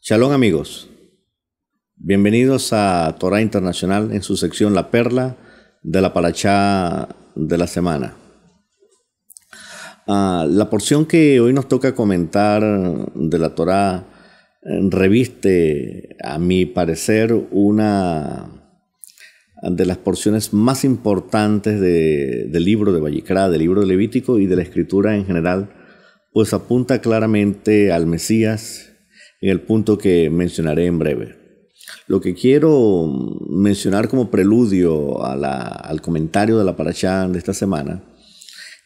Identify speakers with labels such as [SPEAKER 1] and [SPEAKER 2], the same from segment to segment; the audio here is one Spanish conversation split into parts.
[SPEAKER 1] Shalom amigos, bienvenidos a Torah Internacional en su sección La Perla de la Parashá de la semana. La porción que hoy nos toca comentar de la Torah reviste, a mi parecer, una de las porciones más importantes del libro de Vayikra, del libro de Levítico y de la Escritura en general, pues apunta claramente al Mesías en el punto que mencionaré en breve. Lo que quiero mencionar como preludio al comentario de la parashá de esta semana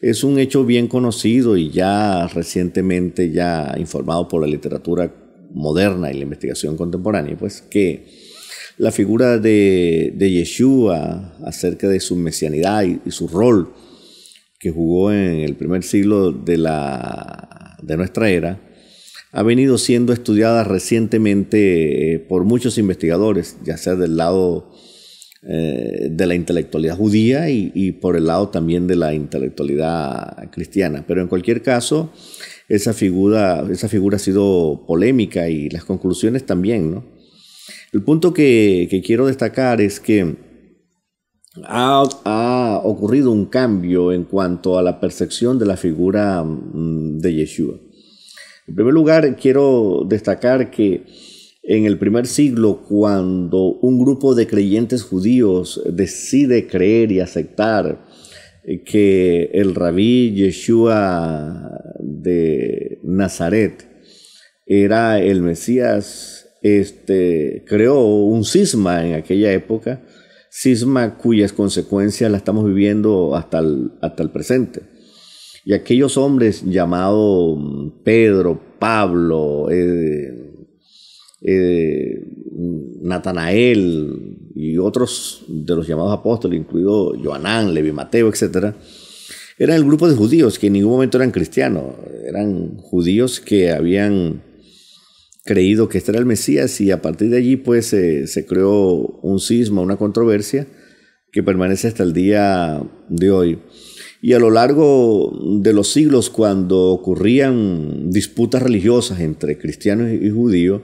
[SPEAKER 1] es un hecho bien conocido y ya recientemente ya informado por la literatura moderna y la investigación contemporánea, pues que la figura de Yeshua acerca de su mesianidad y su rol que jugó en el primer siglo de nuestra era ha venido siendo estudiada recientemente por muchos investigadores, ya sea del lado de la intelectualidad judía y por el lado también de la intelectualidad cristiana. Pero en cualquier caso, esa figura ha sido polémica y las conclusiones también, ¿no? El punto que quiero destacar es que ha ocurrido un cambio en cuanto a la percepción de la figura de Yeshua. En primer lugar, quiero destacar que en el primer siglo, cuando un grupo de creyentes judíos decide creer y aceptar que el rabí Yeshua de Nazaret era el Mesías, creó un cisma en aquella época, cisma cuyas consecuencias la estamos viviendo hasta el presente. Y aquellos hombres llamados Pedro, Pablo, Natanael y otros de los llamados apóstoles, incluido Joanán, Levi, Mateo, etc., eran el grupo de judíos que en ningún momento eran cristianos. Eran judíos que habían creído que este era el Mesías y a partir de allí pues se creó un cisma, una controversia que permanece hasta el día de hoy. Y a lo largo de los siglos, cuando ocurrían disputas religiosas entre cristianos y judíos,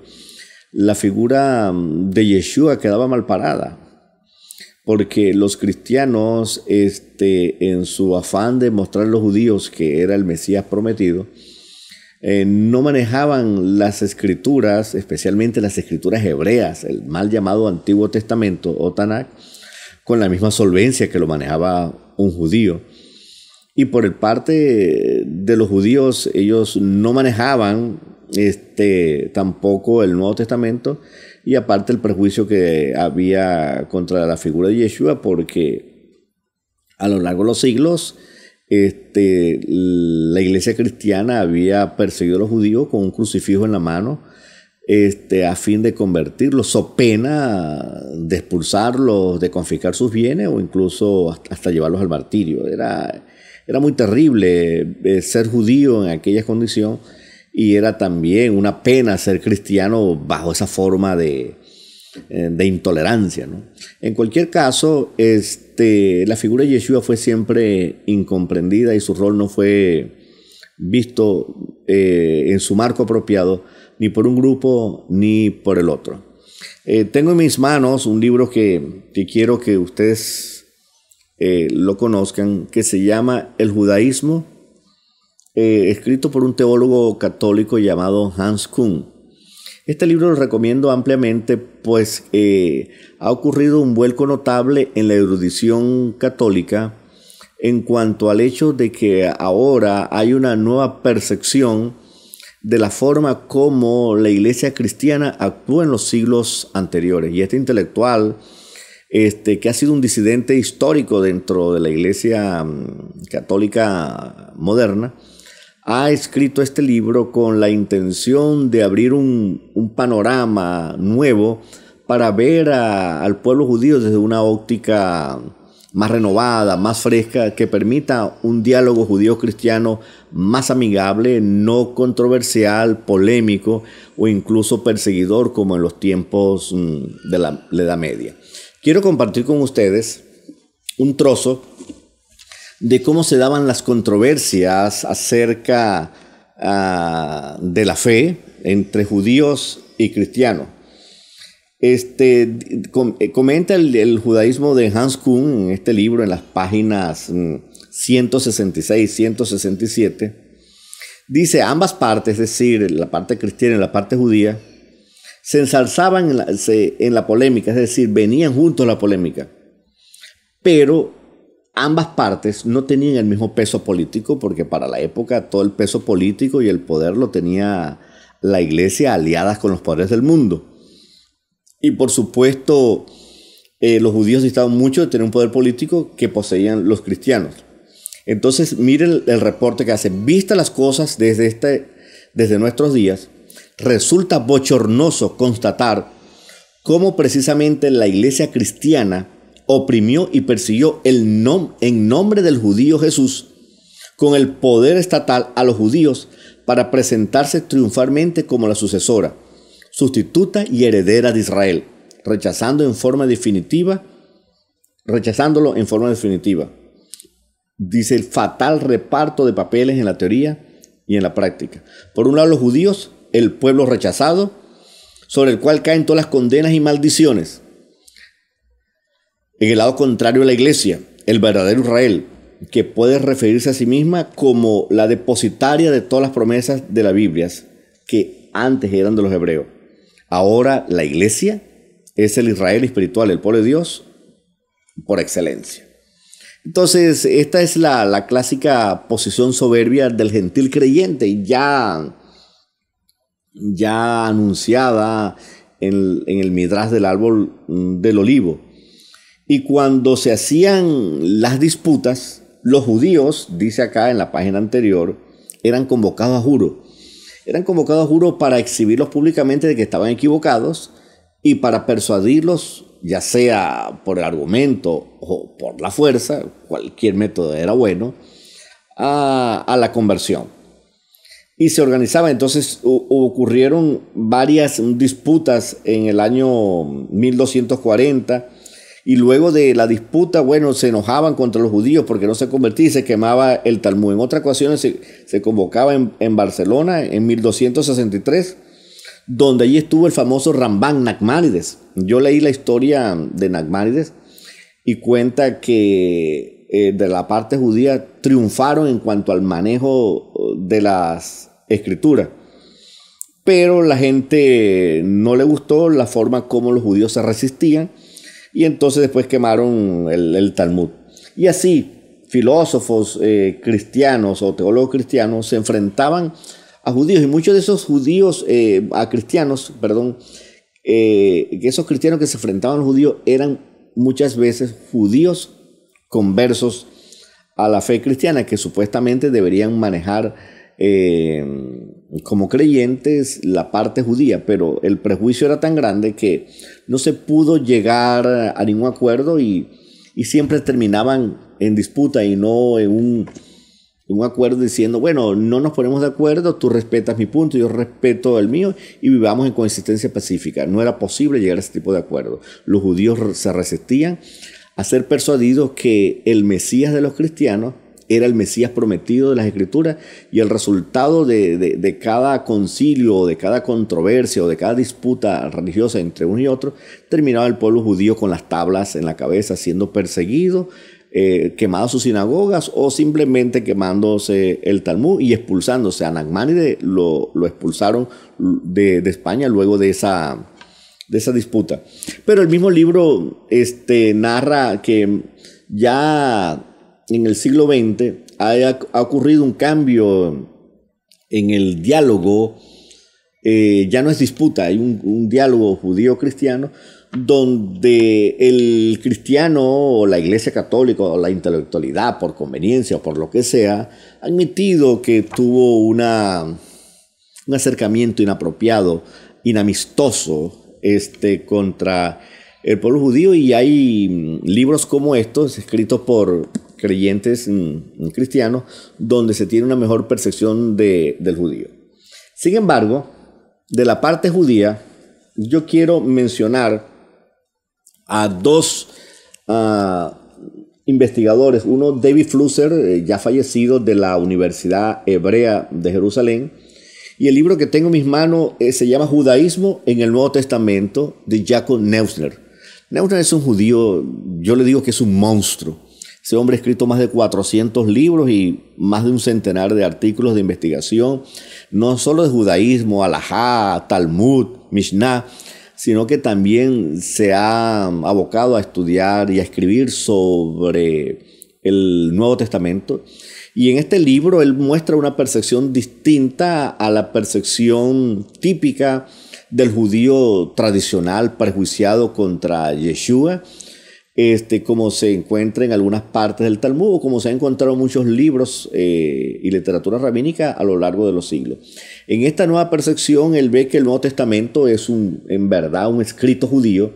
[SPEAKER 1] la figura de Yeshua quedaba mal parada, porque los cristianos, en su afán de mostrar a los judíos que era el Mesías prometido, no manejaban las escrituras, especialmente las escrituras hebreas, el mal llamado Antiguo Testamento o Tanakh, con la misma solvencia que lo manejaba un judío. Y por el parte de los judíos, ellos no manejaban tampoco el Nuevo Testamento, y aparte el prejuicio que había contra la figura de Yeshua, porque a lo largo de los siglos la iglesia cristiana había perseguido a los judíos con un crucifijo en la mano, a fin de convertirlos, so pena de expulsarlos, de confiscar sus bienes o incluso hasta llevarlos al martirio. Era muy terrible ser judío en aquella condición, y era también una pena ser cristiano bajo esa forma de intolerancia, ¿no? En cualquier caso, la figura de Yeshua fue siempre incomprendida y su rol no fue visto en su marco apropiado ni por un grupo ni por el otro. Tengo en mis manos un libro que quiero que ustedes lo conozcan, que se llama El Judaísmo, escrito por un teólogo católico llamado Hans Küng. Este libro lo recomiendo ampliamente, pues ha ocurrido un vuelco notable en la erudición católica en cuanto al hecho de que ahora hay una nueva percepción de la forma como la iglesia cristiana actúa en los siglos anteriores. Y este intelectual, que ha sido un disidente histórico dentro de la iglesia católica moderna, ha escrito este libro con la intención de abrir un panorama nuevo para ver al pueblo judío desde una óptica más renovada, más fresca, que permita un diálogo judío-cristiano más amigable, no controversial, polémico o incluso perseguidor como en los tiempos de la Edad Media. Quiero compartir con ustedes un trozo de cómo se daban las controversias acerca de la fe entre judíos y cristiano. Comenta el judaísmo de Hans Kuhn en este libro, en las páginas 166, 167. Dice, ambas partes, es decir, la parte cristiana y la parte judía, se ensalzaban en la polémica, es decir, venían juntos a la polémica. Pero ambas partes no tenían el mismo peso político, porque para la época todo el peso político y el poder lo tenía la iglesia aliadas con los poderes del mundo. Y por supuesto, los judíos necesitaban mucho de tener un poder político que poseían los cristianos. Entonces, miren el reporte que hace. Vistas las cosas desde nuestros días, resulta bochornoso constatar cómo precisamente la iglesia cristiana oprimió y persiguió en nombre del judío Jesús con el poder estatal a los judíos para presentarse triunfalmente como la sucesora, sustituta y heredera de Israel, rechazándolo en forma definitiva. Dice el fatal reparto de papeles en la teoría y en la práctica. Por un lado, los judíos, el pueblo rechazado, sobre el cual caen todas las condenas y maldiciones. En el lado contrario, la iglesia, el verdadero Israel, que puede referirse a sí misma como la depositaria de todas las promesas de las Biblias, que antes eran de los hebreos. Ahora la iglesia es el Israel espiritual, el pueblo de Dios por excelencia. Entonces, esta es la clásica posición soberbia del gentil creyente, ya anunciada en el Midrash del árbol del olivo. Y cuando se hacían las disputas, los judíos, dice acá en la página anterior, eran convocados a juro. Eran convocados a juro para exhibirlos públicamente de que estaban equivocados y para persuadirlos, ya sea por el argumento o por la fuerza, cualquier método era bueno, a la conversión. Y se organizaba, entonces ocurrieron varias disputas en el año 1240, y luego de la disputa, se enojaban contra los judíos porque no se convertían y se quemaba el Talmud. En otras ocasiones se convocaba en Barcelona en 1263, donde allí estuvo el famoso Rambam Nachmanides. Yo leí la historia de Nachmanides y cuenta que de la parte judía triunfaron en cuanto al manejo de las escrituras. Pero la gente no le gustó la forma como los judíos se resistían. Y entonces después quemaron el Talmud. Y así, filósofos cristianos o teólogos cristianos se enfrentaban a judíos. Y muchos de esos judíos, esos cristianos que se enfrentaban a los judíos eran muchas veces judíos conversos a la fe cristiana, que supuestamente deberían manejar como creyentes la parte judía, pero el prejuicio era tan grande que no se pudo llegar a ningún acuerdo y siempre terminaban en disputa y no en un acuerdo diciendo, no nos ponemos de acuerdo, tú respetas mi punto, yo respeto el mío y vivamos en coexistencia pacífica. No era posible llegar a ese tipo de acuerdo. Los judíos se resistían a ser persuadidos que el Mesías de los cristianos era el Mesías prometido de las Escrituras, y el resultado de cada concilio, de cada controversia o de cada disputa religiosa entre uno y otro, terminaba el pueblo judío con las tablas en la cabeza, siendo perseguido, quemado sus sinagogas o simplemente quemándose el Talmud y expulsándose. A Nachmanides lo expulsaron de España luego de esa disputa. Pero el mismo libro narra que ya en el siglo XX ha ocurrido un cambio en el diálogo. Ya no es disputa, hay un diálogo judío-cristiano donde el cristiano o la iglesia católica o la intelectualidad, por conveniencia o por lo que sea, ha admitido que tuvo un acercamiento inapropiado, inamistoso contra el pueblo judío, y hay libros como estos escritos por creyentes cristianos donde se tiene una mejor percepción del judío. Sin embargo, de la parte judía, yo quiero mencionar a dos investigadores. Uno, David Flusser, ya fallecido, de la Universidad Hebrea de Jerusalén, Y el libro que tengo en mis manos se llama Judaísmo en el Nuevo Testamento, de Jacob Neusner. Neusner es un judío, yo le digo que es un monstruo. Ese hombre ha escrito más de 400 libros y más de un centenar de artículos de investigación, no solo de judaísmo, alajá, Talmud, Mishnah, sino que también se ha abocado a estudiar y a escribir sobre el Nuevo Testamento. Y en este libro él muestra una percepción distinta a la percepción típica del judío tradicional prejuiciado contra Yeshua, como se encuentra en algunas partes del Talmud, o como se han encontrado en muchos libros y literatura rabínica a lo largo de los siglos. En esta nueva percepción, él ve que el Nuevo Testamento es en verdad un escrito judío,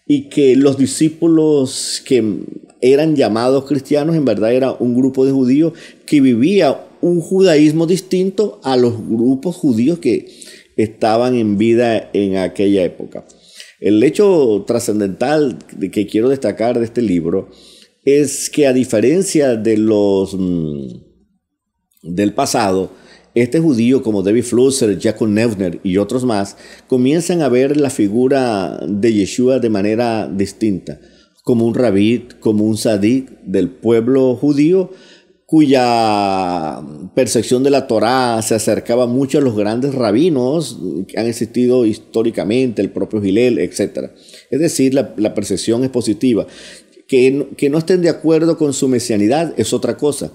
[SPEAKER 1] y que los discípulos que eran llamados cristianos en verdad era un grupo de judíos que vivía un judaísmo distinto a los grupos judíos que estaban en vida en aquella época. El hecho trascendental que quiero destacar de este libro es que, a diferencia de del pasado, este judío como David Flusser, Jacob Neusner y otros más comienzan a ver la figura de Yeshua de manera distinta, como un rabí, como un sadik del pueblo judío, cuya percepción de la Torá se acercaba mucho a los grandes rabinos que han existido históricamente, el propio Hillel, etc. Es decir, la percepción es positiva. Que no estén de acuerdo con su mesianidad es otra cosa,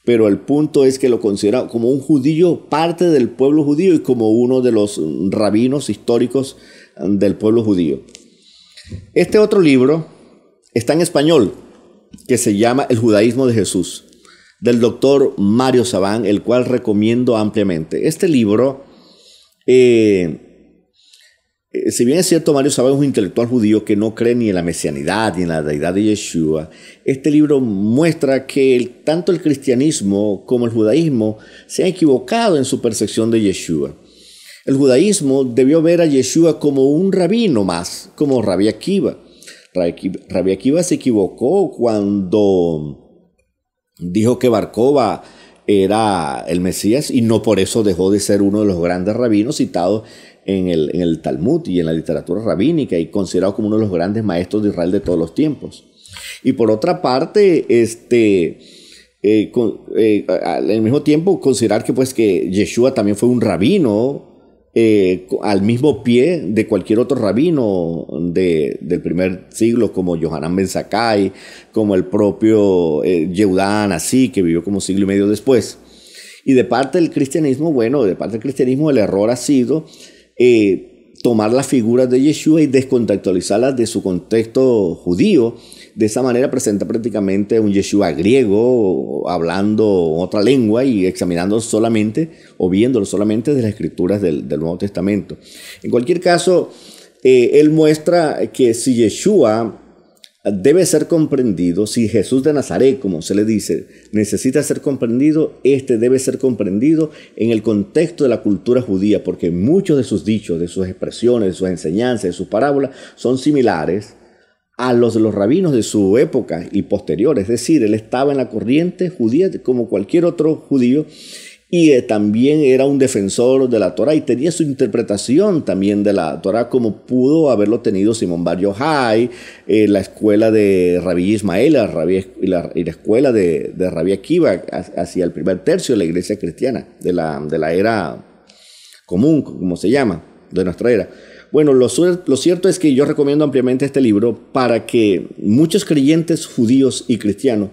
[SPEAKER 1] pero el punto es que lo considera como un judío, parte del pueblo judío, y como uno de los rabinos históricos del pueblo judío. Este otro libro está en español, que se llama El Judaísmo de Jesús, del doctor Mario Sabán, el cual recomiendo ampliamente. Este libro, si bien es cierto, Mario Sabán es un intelectual judío que no cree ni en la mesianidad ni en la deidad de Yeshua, este libro muestra que tanto el cristianismo como el judaísmo se han equivocado en su percepción de Yeshua. El judaísmo debió ver a Yeshua como un rabino más, como Rabbi Akiva. Rabbi Akiva se equivocó cuando dijo que Bar Kokhba era el Mesías, y no por eso dejó de ser uno de los grandes rabinos citados en el Talmud y en la literatura rabínica, y considerado como uno de los grandes maestros de Israel de todos los tiempos. Y por otra parte, al mismo tiempo considerar que Yeshua también fue un rabino, al mismo pie de cualquier otro rabino del primer siglo, como Yohanan Ben Zakkai, como el propio Yehuda Anasí, que vivió como siglo y medio después. Y de parte del cristianismo, el error ha sido tomar las figuras de Yeshua y descontextualizarlas de su contexto judío. De esa manera presenta prácticamente un Yeshua griego, hablando otra lengua y examinándolo solamente o viéndolo solamente de las escrituras del Nuevo Testamento. En cualquier caso, él muestra que si Yeshua debe ser comprendido, si Jesús de Nazaret, como se le dice, necesita ser comprendido, debe ser comprendido en el contexto de la cultura judía, porque muchos de sus dichos, de sus expresiones, de sus enseñanzas, de sus parábolas, son similares a los de los rabinos de su época y posterior. Es decir, él estaba en la corriente judía como cualquier otro judío, y también era un defensor de la Torá y tenía su interpretación también de la Torá, como pudo haberlo tenido Simón Bar Yochai, la escuela de Rabí Ismael y la escuela de Rabí Akiva hacia el primer tercio de la iglesia cristiana, de la era común, como se llama, de nuestra era. Bueno, lo cierto es que yo recomiendo ampliamente este libro para que muchos creyentes judíos y cristianos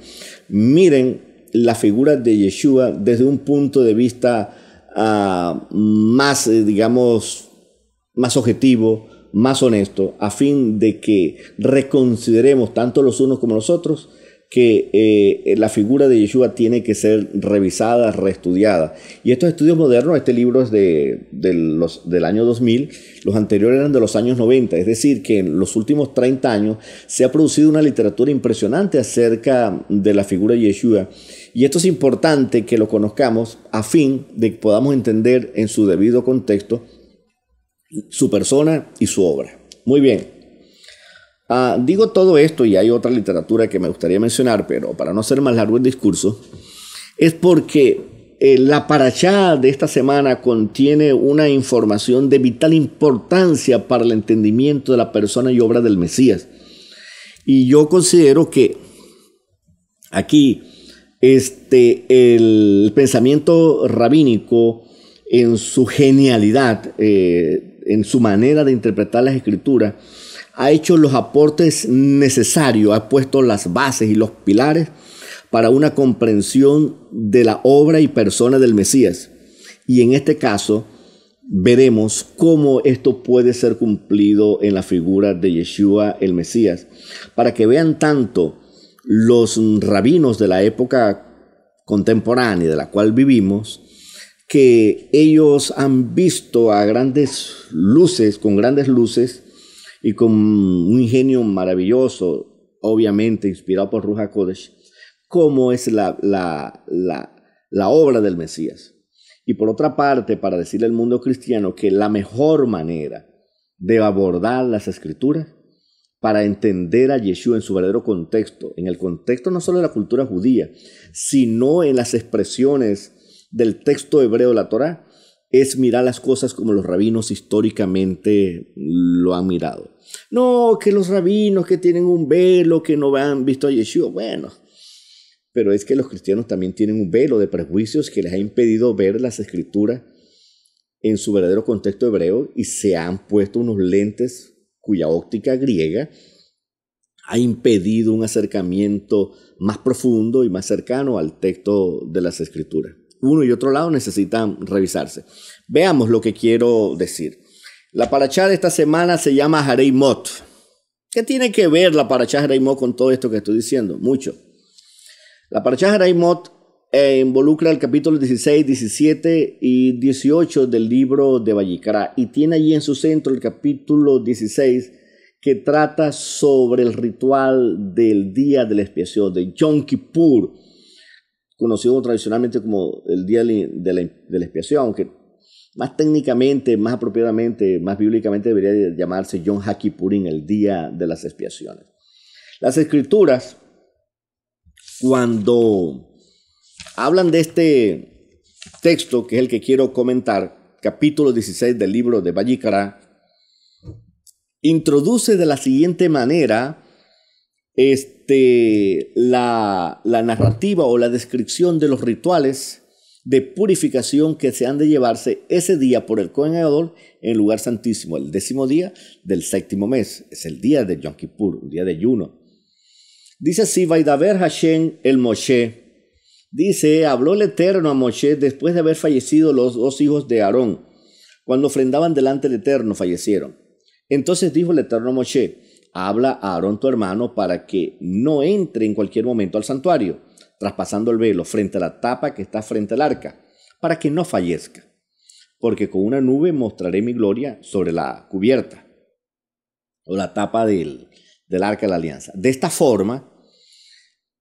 [SPEAKER 1] miren la figura de Yeshua desde un punto de vista más objetivo, más honesto, a fin de que reconsideremos tanto los unos como los otros que la figura de Yeshua tiene que ser revisada, reestudiada. Y estos estudios modernos, este libro es del año 2000, los anteriores eran de los años 90, es decir, que en los últimos 30 años se ha producido una literatura impresionante acerca de la figura de Yeshua. Y esto es importante que lo conozcamos a fin de que podamos entender en su debido contexto su persona y su obra. Muy bien. Digo todo esto, y hay otra literatura que me gustaría mencionar, pero para no hacer más largo el discurso, es porque la parashá de esta semana contiene una información de vital importancia para el entendimiento de la persona y obra del Mesías. Y yo considero que aquí el pensamiento rabínico en su genialidad, en su manera de interpretar las escrituras, ha hecho los aportes necesarios, ha puesto las bases y los pilares para una comprensión de la obra y persona del Mesías. Y en este caso veremos cómo esto puede ser cumplido en la figura de Yeshua el Mesías, para que vean tanto los rabinos de la época contemporánea de la cual vivimos, que ellos han visto a grandes luces, con grandes luces y con un ingenio maravilloso, obviamente inspirado por Ruach HaKodesh, cómo es la obra del Mesías. Y por otra parte, para decirle al mundo cristiano que la mejor manera de abordar las escrituras para entender a Yeshua en su verdadero contexto, en el contexto no solo de la cultura judía, sino en las expresiones del texto hebreo de la Torá, es mirar las cosas como los rabinos históricamente lo han mirado. No, que los rabinos que tienen un velo, que no han visto a Yeshua, bueno, pero es que los cristianos también tienen un velo de prejuicios que les ha impedido ver las escrituras en su verdadero contexto hebreo y se han puesto unos lentes cuya óptica griega ha impedido un acercamiento más profundo y más cercano al texto de las escrituras. Uno y otro lado necesitan revisarse. Veamos lo que quiero decir. La parashá de esta semana se llama Harei Mot. ¿Qué tiene que ver la parashá Harei Mot con todo esto que estoy diciendo? Mucho. La parashá Harei Mot involucra el capítulo 16, 17 y 18 del libro de Vayikra y tiene allí en su centro el capítulo 16 que trata sobre el ritual del día de la expiación, de Yom Kippur, conocido tradicionalmente como el día de la expiación, aunque más técnicamente, más apropiadamente, más bíblicamente debería llamarse Yom HaKippurim, el día de las expiaciones. Las escrituras, cuando hablan de este texto, que es el que quiero comentar, capítulo 16 del libro de Vayikra, introduce de la siguiente manera la narrativa o la descripción de los rituales de purificación que se han de llevarse ese día por el Kohen Gadol en el lugar santísimo, el 10º día del 7º mes. Es el día de Yom Kippur, un día de ayuno. Dice así: Vaidaber Hashem el Moshe. Dice, habló el Eterno a Moshe después de haber fallecido los 2 hijos de Aarón. Cuando ofrendaban delante del Eterno, fallecieron. Entonces dijo el Eterno a Moshe: habla a Aarón tu hermano para que no entre en cualquier momento al santuario, traspasando el velo frente a la tapa que está frente al arca, para que no fallezca. Porque con una nube mostraré mi gloria sobre la cubierta, o la tapa del arca de la alianza. De esta forma,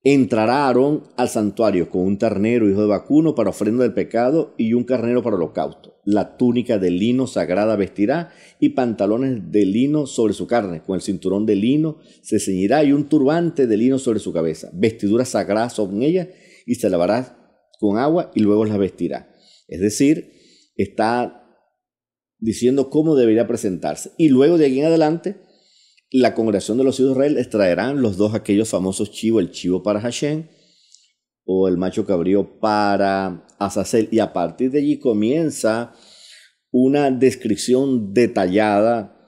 [SPEAKER 1] entrará Aarón al santuario con un ternero hijo de vacuno para ofrenda del pecado y un carnero para holocausto. La túnica de lino sagrada vestirá y pantalones de lino sobre su carne. Con el cinturón de lino se ceñirá y un turbante de lino sobre su cabeza. Vestiduras sagradas sobre ella y se lavará con agua y luego las vestirá. Es decir, está diciendo cómo debería presentarse. Y luego de aquí en adelante, la congregación de los hijos de Israel extraerán los 2 aquellos famosos chivos, el chivo para Hashem o el macho cabrío para Azazel. Y a partir de allí comienza una descripción detallada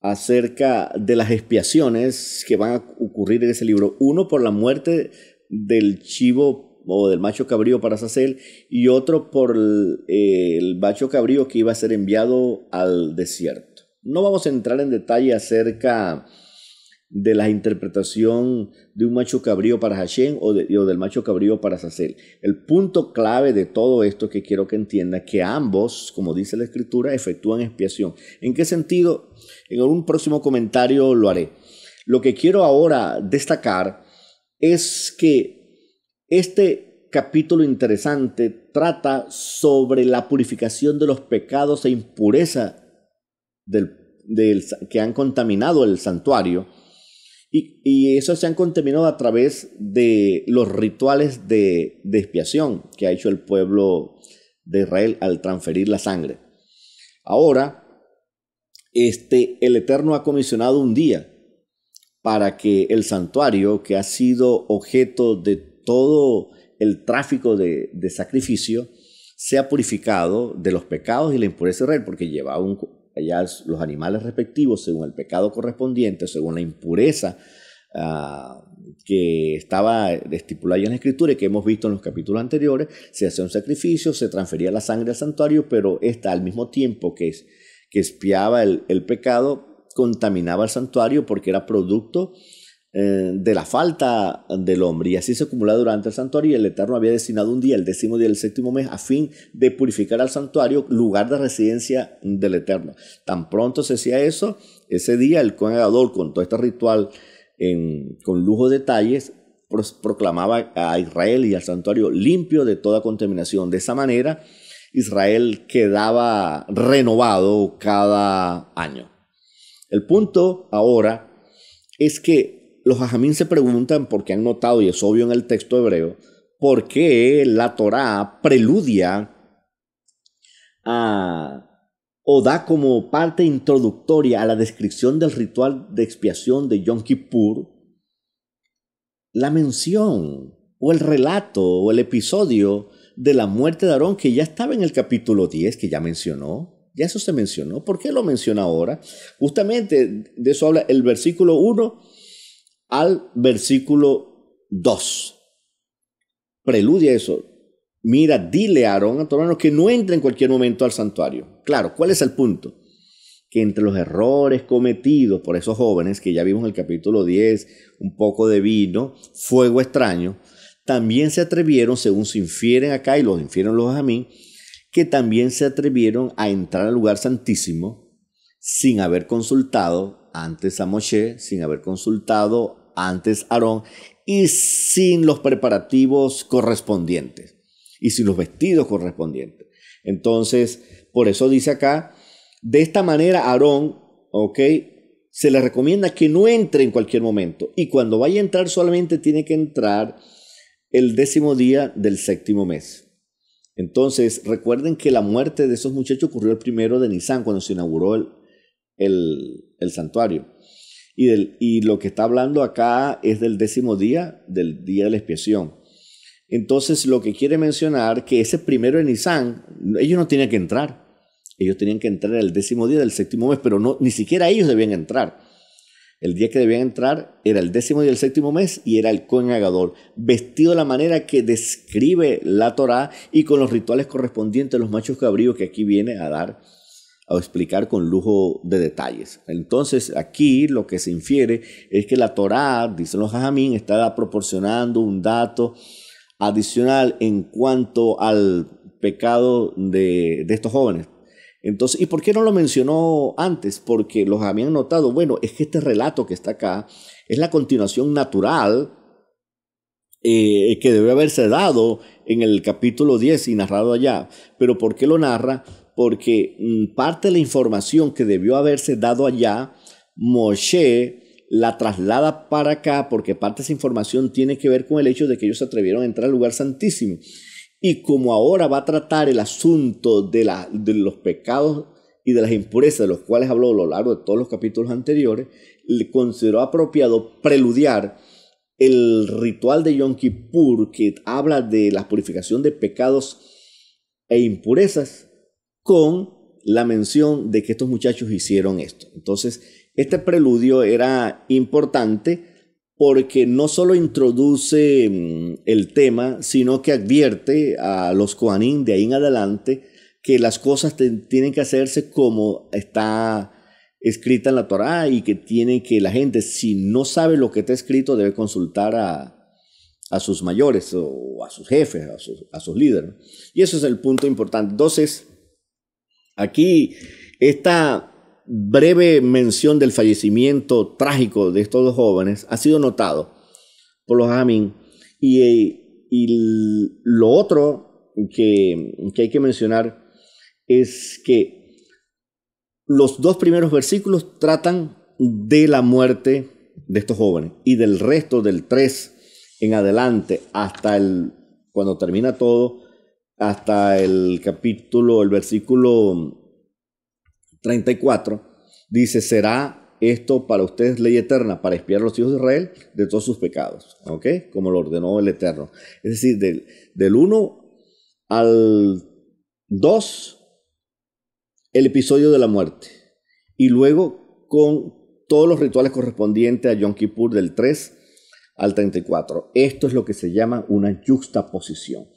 [SPEAKER 1] acerca de las expiaciones que van a ocurrir en ese libro. Uno por la muerte del chivo o del macho cabrío para Azazel y otro por el macho cabrío que iba a ser enviado al desierto. No vamos a entrar en detalle acerca de la interpretación de un macho cabrío para Hashem o del macho cabrío para Azazel. El punto clave de todo esto que quiero que entienda que ambos, como dice la Escritura, efectúan expiación. ¿En qué sentido? En un próximo comentario lo haré. Lo que quiero ahora destacar es que este capítulo interesante trata sobre la purificación de los pecados e impureza que han contaminado el santuario Y eso se han contaminado a través de los rituales de expiación que ha hecho el pueblo de Israel al transferir la sangre. Ahora, el Eterno ha comisionado un día para que el santuario, que ha sido objeto de todo el tráfico de sacrificio, sea purificado de los pecados y la impureza de Israel, porque llevaba allá los animales respectivos según el pecado correspondiente, según la impureza que estaba estipulada en la Escritura y que hemos visto en los capítulos anteriores. Se hacía un sacrificio, se transfería la sangre al santuario, pero al mismo tiempo que expiaba el pecado, contaminaba el santuario porque era producto de la falta del hombre, y así se acumulaba durante el santuario. Y el Eterno había destinado un día, el 10º día del 7º mes, a fin de purificar al santuario, lugar de residencia del Eterno. Tan pronto se hacía eso, ese día el Cohen Gadol, con todo este ritual con lujo de detalles, proclamaba a Israel y al santuario limpio de toda contaminación. De esa manera Israel quedaba renovado cada año. El punto ahora es que los jajamín se preguntan, porque han notado, y es obvio en el texto hebreo, por qué la Torá preludia o da como parte introductoria a la descripción del ritual de expiación de Yom Kippur la mención o el relato o el episodio de la muerte de Aarón, que ya estaba en el capítulo 10, que ya mencionó. Ya eso se mencionó. ¿Por qué lo menciona ahora? Justamente de eso habla el versículo 1 al versículo 2. Preludia eso. Mira, dile a Aarón, a tu hermano, que no entre en cualquier momento al santuario. Claro, ¿cuál es el punto? Que entre los errores cometidos por esos jóvenes, que ya vimos en el capítulo 10, un poco de vino, fuego extraño, también se atrevieron, según se infieren acá y los infieren los jajamín, que también se atrevieron a entrar al lugar santísimo sin haber consultado antes a Moshe, sin haber consultado antes a Aarón y sin los preparativos correspondientes y sin los vestidos correspondientes. Entonces, por eso dice acá, de esta manera Aarón, se le recomienda que no entre en cualquier momento, y cuando vaya a entrar solamente tiene que entrar el 10º día del 7º mes. Entonces, recuerden que la muerte de esos muchachos ocurrió el 1 de Nisan, cuando se inauguró el santuario. Y lo que está hablando acá es del 10º día, del día de la expiación. Entonces, lo que quiere mencionar que ese 1 de Nisan, ellos no tenían que entrar. Ellos tenían que entrar el 10º día del 7º mes, pero ni siquiera ellos debían entrar. El día que debían entrar era el 10º día del 7º mes y era el Cohen Gadol, vestido de la manera que describe la Torá y con los rituales correspondientes a los machos cabríos que aquí viene a explicar con lujo de detalles. Entonces, aquí lo que se infiere es que la Torá, dicen los jajamín, está proporcionando un dato adicional en cuanto al pecado de estos jóvenes. Entonces, ¿y por qué no lo mencionó antes? Porque los habían notado, bueno, es que este relato que está acá es la continuación natural que debe haberse dado en el capítulo 10 y narrado allá. ¿Pero por qué lo narra? Porque parte de la información que debió haberse dado allá, Moshe la traslada para acá, porque parte de esa información tiene que ver con el hecho de que ellos se atrevieron a entrar al lugar santísimo. Y como ahora va a tratar el asunto de los pecados y de las impurezas, de los cuales habló a lo largo de todos los capítulos anteriores, le consideró apropiado preludiar el ritual de Yom Kippur, que habla de la purificación de pecados e impurezas, con la mención de que estos muchachos hicieron esto. Entonces, este preludio era importante porque no solo introduce el tema, sino que advierte a los Kohanim de ahí en adelante que las cosas tienen que hacerse como está escrita en la Torá, y que la gente, si no sabe lo que está escrito, debe consultar a sus mayores o a sus jefes, a sus líderes. Y eso es el punto importante. Entonces, aquí esta breve mención del fallecimiento trágico de estos dos jóvenes ha sido notado por los jajamín, y lo otro que hay que mencionar es que los dos primeros versículos tratan de la muerte de estos jóvenes y del resto del 3 en adelante hasta cuando termina todo, hasta el versículo 34, dice: será esto para ustedes ley eterna, para expiar a los hijos de Israel de todos sus pecados, ¿ok? Como lo ordenó el Eterno. Es decir, del 1 al 2, el episodio de la muerte, y luego con todos los rituales correspondientes a Yom Kippur del 3 al 34. Esto es lo que se llama una yuxtaposición.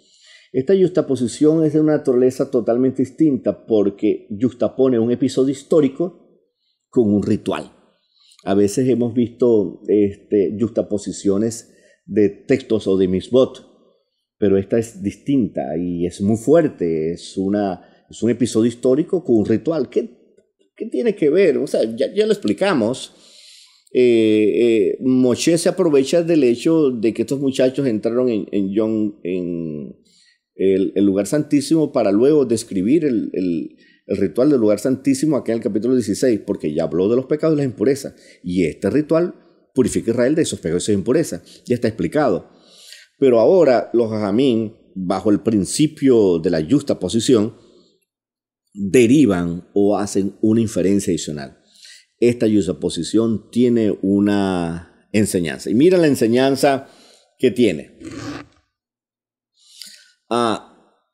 [SPEAKER 1] Esta yuxtaposición es de una naturaleza totalmente distinta porque yuxtapone un episodio histórico con un ritual. A veces hemos visto yuxtaposiciones de textos o de misbot, pero esta es distinta y es muy fuerte. Es un episodio histórico con un ritual. ¿Qué tiene que ver? O sea, ya lo explicamos. Moshe se aprovecha del hecho de que estos muchachos entraron en el lugar santísimo para luego describir el ritual del lugar santísimo aquí en el capítulo 16, porque ya habló de los pecados y las impurezas. Y este ritual purifica a Israel de esos pecados y esas impurezas. Ya está explicado. Pero ahora los jajamín, bajo el principio de la yuxtaposición, derivan o hacen una inferencia adicional. Esta yuxtaposición tiene una enseñanza. Y mira la enseñanza que tiene.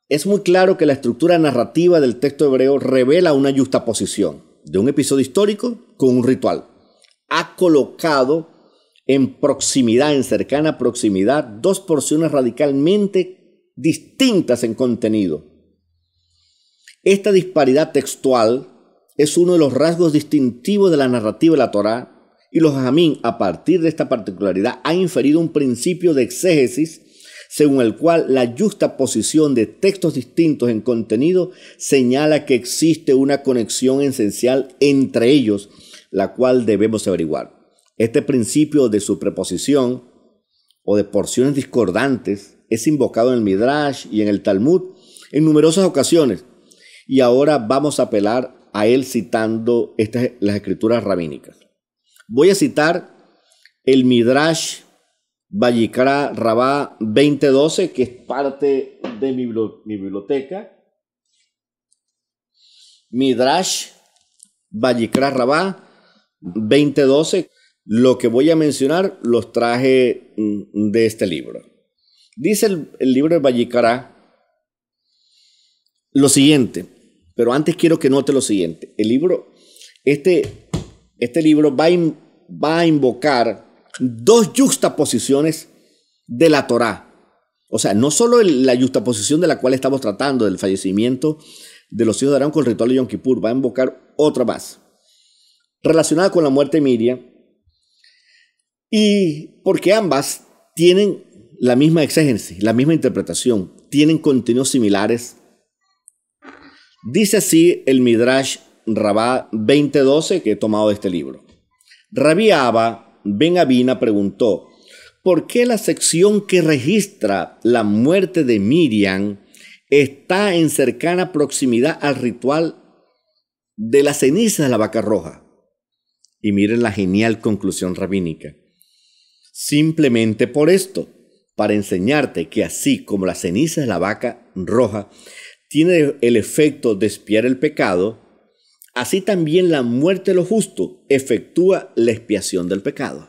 [SPEAKER 1] Es muy claro que la estructura narrativa del texto hebreo revela una yuxtaposición de un episodio histórico con un ritual. Ha colocado en cercana proximidad, dos porciones radicalmente distintas en contenido. Esta disparidad textual es uno de los rasgos distintivos de la narrativa de la Torá, y los jajamín, a partir de esta particularidad, han inferido un principio de exégesis según el cual la yuxtaposición de textos distintos en contenido señala que existe una conexión esencial entre ellos, la cual debemos averiguar. Este principio de superposición o de porciones discordantes es invocado en el Midrash y en el Talmud en numerosas ocasiones, y ahora vamos a apelar a él citando las escrituras rabínicas. Voy a citar el Midrash Vayikra Rabá 20:12, que es parte de mi biblioteca. Midrash Vayikra Rabá 20:12. Lo que voy a mencionar los traje de este libro. Dice el libro de Vayikra lo siguiente, pero antes quiero que note lo siguiente. El libro, este libro va a invocar dos yuxtaposiciones de la Torá. O sea, no solo la yuxtaposición de la cual estamos tratando, del fallecimiento de los hijos de Aarón con el ritual de Yom Kippur, va a invocar otra más, relacionada con la muerte de Miriam, y porque ambas tienen la misma exégesis, la misma interpretación, tienen contenidos similares. Dice así el Midrash Rabá 20:12, que he tomado de este libro. Rabbi Abba ben Abina preguntó: ¿por qué la sección que registra la muerte de Miriam está en cercana proximidad al ritual de la ceniza de la vaca roja? Y miren la genial conclusión rabínica. Simplemente por esto, para enseñarte que así como la ceniza de la vaca roja tiene el efecto de expiar el pecado, así también la muerte de los justos efectúa la expiación del pecado.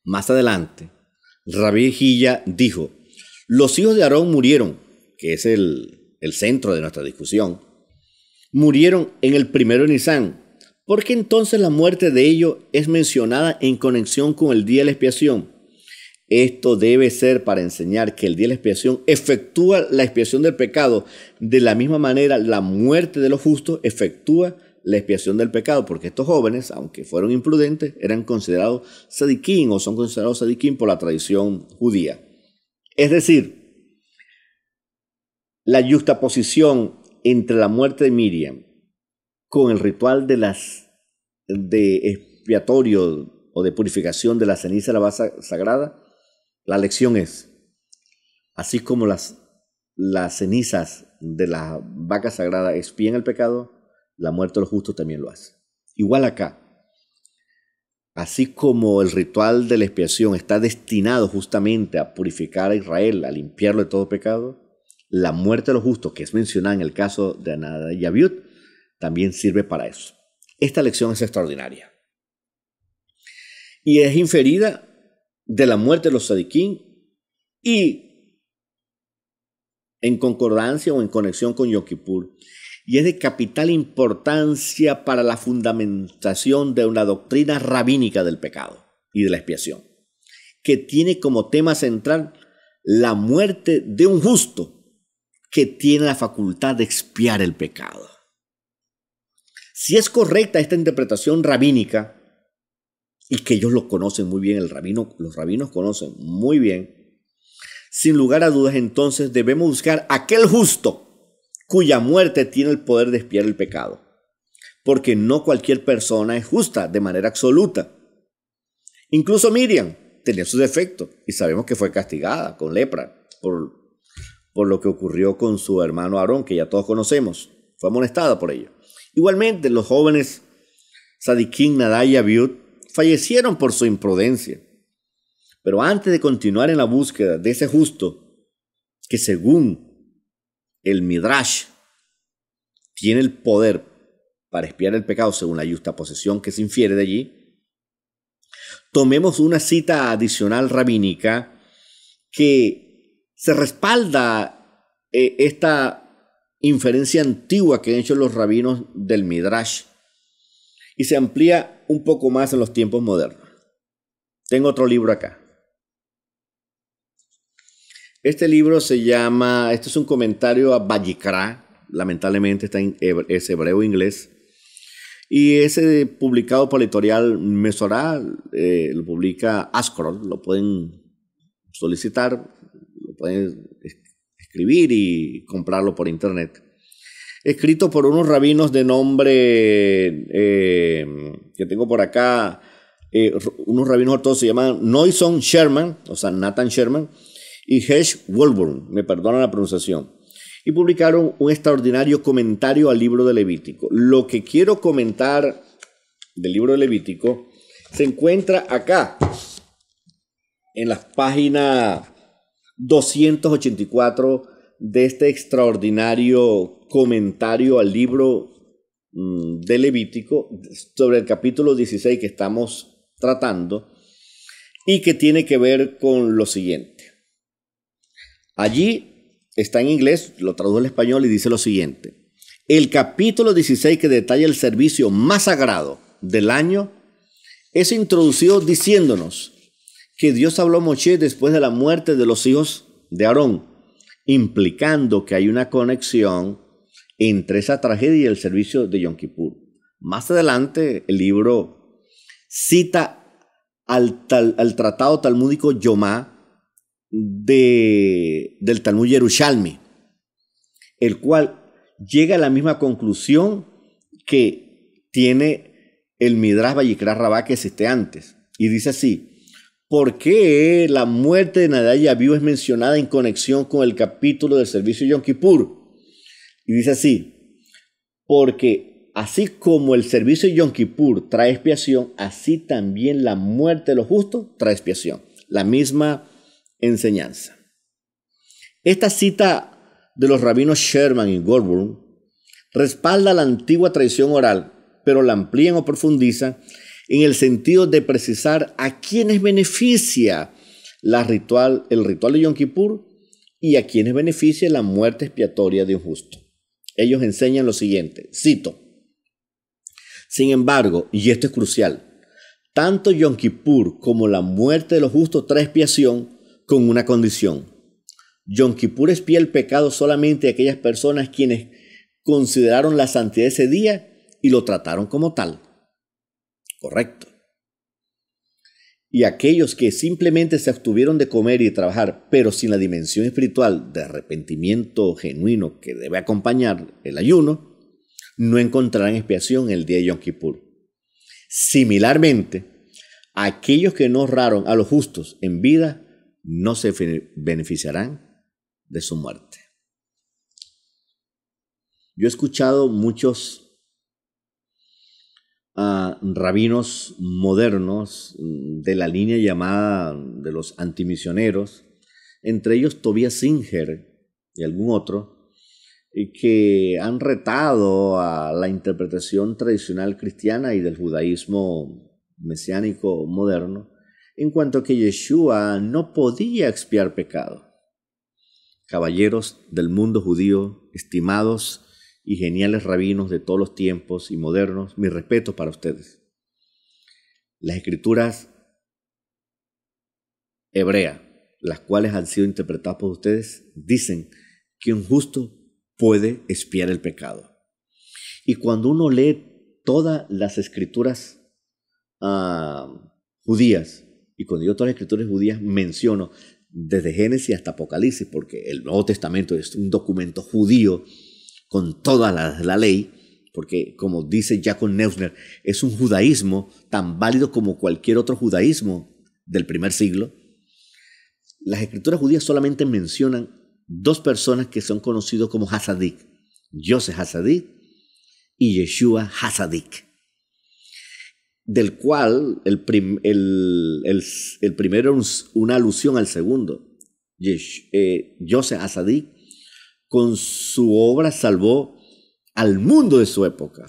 [SPEAKER 1] Más adelante, Rabbi Hilla dijo: los hijos de Aarón murieron, que es el centro de nuestra discusión, murieron en el primero de Nisán. ¿Por qué entonces la muerte de ellos es mencionada en conexión con el día de la expiación? Esto debe ser para enseñar que el día de la expiación efectúa la expiación del pecado. De la misma manera, la muerte de los justos efectúa la expiación del pecado, porque estos jóvenes, aunque fueron imprudentes, eran considerados sadiquín o son considerados sadiquín por la tradición judía. Es decir, la yuxtaposición entre la muerte de Miriam con el ritual de expiatorio o de purificación de la ceniza de la vaca sagrada, la lección es: así como las cenizas de la vaca sagrada expían el pecado, la muerte de los justos también lo hace. Igual acá, así como el ritual de la expiación está destinado justamente a purificar a Israel, a limpiarlo de todo pecado, la muerte de los justos, que es mencionada en el caso de Nadab y Abiud, también sirve para eso. Esta lección es extraordinaria y es inferida de la muerte de los Sadiquín y en concordancia o en conexión con Yom Kippur, y es de capital importancia para la fundamentación de una doctrina rabínica del pecado y de la expiación, que tiene como tema central la muerte de un justo que tiene la facultad de expiar el pecado. Si es correcta esta interpretación rabínica, y que ellos lo conocen muy bien, los rabinos conocen muy bien, sin lugar a dudas, entonces debemos buscar aquel justo cuya muerte tiene el poder de expiar el pecado, porque no cualquier persona es justa de manera absoluta. Incluso Miriam tenía sus defectos y sabemos que fue castigada con lepra por lo que ocurrió con su hermano Aarón, que ya todos conocemos, fue amonestada por ello. Igualmente, los jóvenes Sadiquín, Nadab y Abiud fallecieron por su imprudencia. Pero antes de continuar en la búsqueda de ese justo, que según el Midrash tiene el poder para expiar el pecado según la justaposición que se infiere de allí, tomemos una cita adicional rabínica que se respalda esta inferencia antigua que han hecho los rabinos del Midrash y se amplía un poco más en los tiempos modernos. Tengo otro libro acá. Este libro se llama, este es un comentario a Vayikra, lamentablemente es hebreo e inglés, y es publicado por la editorial Mesorá, lo publica Ascroll, lo pueden solicitar, lo pueden escribir y comprarlo por internet. Escrito por unos rabinos de nombre que tengo por acá, unos rabinos ortodoxos se llaman Noison Sherman, o sea, Nathan Sherman, y Hesh Wolburn, me perdonan la pronunciación, y publicaron un extraordinario comentario al libro de Levítico. Lo que quiero comentar del libro de Levítico se encuentra acá, en la página 284 de este extraordinario comentario al libro de Levítico sobre el capítulo 16 que estamos tratando y que tiene que ver con lo siguiente. Allí está en inglés, lo tradujo al español y dice lo siguiente. El capítulo 16 que detalla el servicio más sagrado del año es introducido diciéndonos que Dios habló a Moshe después de la muerte de los hijos de Aarón, implicando que hay una conexión entre esa tragedia y el servicio de Yom Kippur. Más adelante el libro cita al tratado talmúdico Yomá del Talmud Yerushalmi, el cual llega a la misma conclusión que tiene el Midrash Vayikra Rabá que existe antes, y dice así: ¿por qué la muerte de Nadab y Abiú es mencionada en conexión con el capítulo del servicio de Yom Kippur? Y dice así: porque así como el servicio de Yom Kippur trae expiación, así también la muerte de los justos trae expiación. La misma enseñanza. Esta cita de los rabinos Sherman y Goldburn respalda la antigua tradición oral, pero la amplían o profundizan en el sentido de precisar a quienes beneficia el ritual de Yom Kippur y a quienes beneficia la muerte expiatoria de un justo. Ellos enseñan lo siguiente, cito: sin embargo, y esto es crucial, tanto Yom Kippur como la muerte de los justos trae expiación con una condición. Yom Kippur expía el pecado solamente a aquellas personas quienes consideraron la santidad de ese día y lo trataron como tal. Correcto. Y aquellos que simplemente se abstuvieron de comer y trabajar, pero sin la dimensión espiritual de arrepentimiento genuino que debe acompañar el ayuno, no encontrarán expiación el día de Yom Kippur. Similarmente, aquellos que no honraron a los justos en vida no se beneficiarán de su muerte. Yo he escuchado muchos rabinos modernos de la línea llamada de los antimisioneros, entre ellos Tobias Singer y algún otro, que han retado a la interpretación tradicional cristiana y del judaísmo mesiánico moderno en cuanto a que Yeshua no podía expiar pecado. Caballeros del mundo judío, estimados y geniales rabinos de todos los tiempos y modernos, mi respeto para ustedes. Las escrituras hebreas, las cuales han sido interpretadas por ustedes, dicen que un justo puede expiar el pecado. Y cuando uno lee todas las escrituras judías, y cuando digo todas las escrituras judías, menciono desde Génesis hasta Apocalipsis, porque el Nuevo Testamento es un documento judío con toda la ley, porque como dice Jacob Neusner, es un judaísmo tan válido como cualquier otro judaísmo del primer siglo. Las escrituras judías solamente mencionan dos personas que son conocidos como Hasadik, Yosef Hasadik y Yeshua Hasadik, del cual el primero es una alusión al segundo. Yosef Hasadik con su obra salvó al mundo de su época,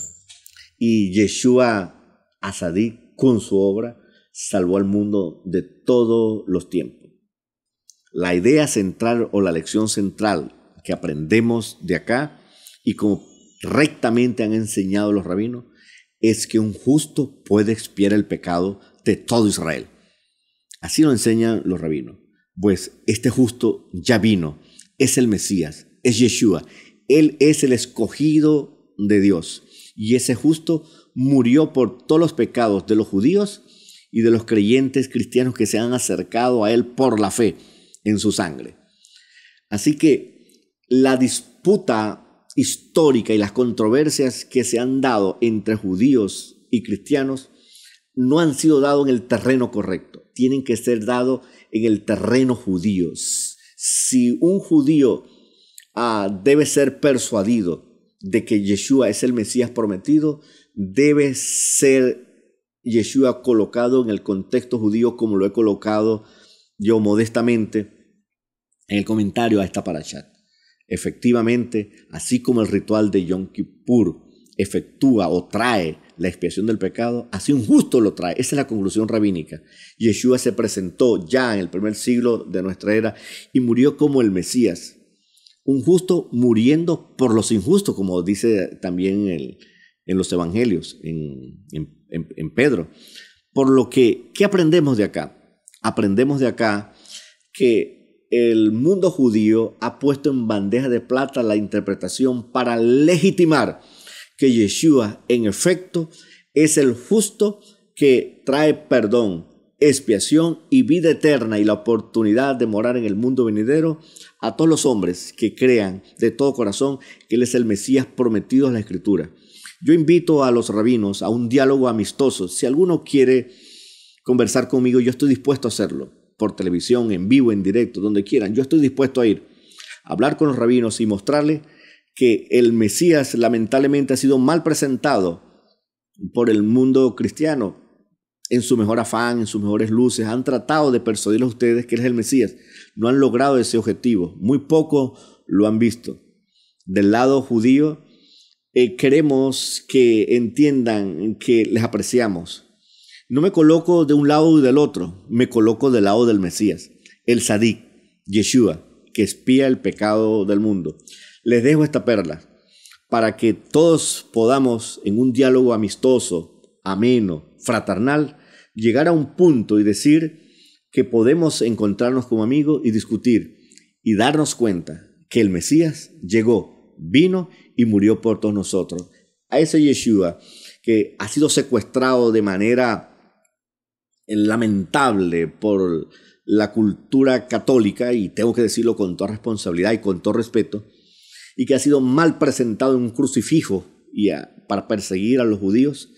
[SPEAKER 1] y Yeshua Hasadik con su obra salvó al mundo de todos los tiempos. La idea central o la lección central que aprendemos de acá, y como rectamente han enseñado los rabinos, es que un justo puede expiar el pecado de todo Israel. Así lo enseñan los rabinos. Pues este justo ya vino, es el Mesías, es Yeshua. Él es el escogido de Dios. Y ese justo murió por todos los pecados de los judíos y de los creyentes cristianos que se han acercado a Él por la fe en su sangre. Así que la disputa histórica y las controversias que se han dado entre judíos y cristianos no han sido dados en el terreno correcto. Tienen que ser dados en el terreno judío. Si un judío debe ser persuadido de que Yeshua es el Mesías prometido, debe ser Yeshua colocado en el contexto judío como lo he colocado yo modestamente en el comentario a esta parashat. Efectivamente, así como el ritual de Yom Kippur efectúa o trae la expiación del pecado, así un justo lo trae. Esa es la conclusión rabínica. Yeshua se presentó ya en el primer siglo de nuestra era y murió como el Mesías. Un justo muriendo por los injustos, como dice también en los evangelios, en Pedro. Por lo que, ¿qué aprendemos de acá? Aprendemos de acá que el mundo judío ha puesto en bandeja de plata la interpretación para legitimar que Yeshua, en efecto, es el justo que trae perdón, expiación y vida eterna y la oportunidad de morar en el mundo venidero a todos los hombres que crean de todo corazón que Él es el Mesías prometido en la Escritura. Yo invito a los rabinos a un diálogo amistoso. Si alguno quiere conversar conmigo, yo estoy dispuesto a hacerlo. Por televisión, en vivo, en directo, donde quieran. Yo estoy dispuesto a ir a hablar con los rabinos y mostrarles que el Mesías lamentablemente ha sido mal presentado por el mundo cristiano en su mejor afán, en sus mejores luces. Han tratado de persuadirlos a ustedes que Él es el Mesías. No han logrado ese objetivo. Muy poco lo han visto. Del lado judío, queremos que entiendan que les apreciamos. No me coloco de un lado y del otro, me coloco del lado del Mesías, el Sadik, Yeshua, que expía el pecado del mundo. Les dejo esta perla para que todos podamos, en un diálogo amistoso, ameno, fraternal, llegar a un punto y decir que podemos encontrarnos como amigos y discutir y darnos cuenta que el Mesías llegó, vino y murió por todos nosotros. A ese Yeshua que ha sido secuestrado de manera lamentable por la cultura católica, y tengo que decirlo con toda responsabilidad y con todo respeto, y que ha sido mal presentado en un crucifijo para perseguir a los judíos,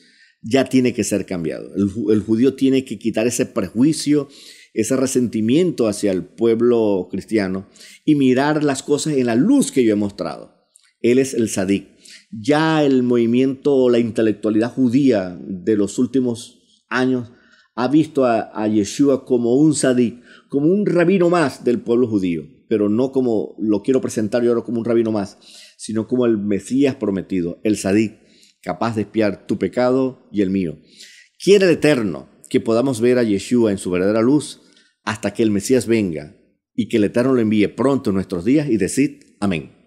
[SPEAKER 1] ya tiene que ser cambiado. El judío tiene que quitar ese prejuicio, ese resentimiento hacia el pueblo cristiano y mirar las cosas en la luz que yo he mostrado. Él es el Sadik. Ya el movimiento, la intelectualidad judía de los últimos años ha visto a Yeshua como un sadik, como un rabino más del pueblo judío, pero no como lo quiero presentar yo ahora como un rabino más, sino como el Mesías prometido, el sadik, capaz de expiar tu pecado y el mío. Quiere el Eterno que podamos ver a Yeshua en su verdadera luz hasta que el Mesías venga y que el Eterno lo envíe pronto en nuestros días y decid amén.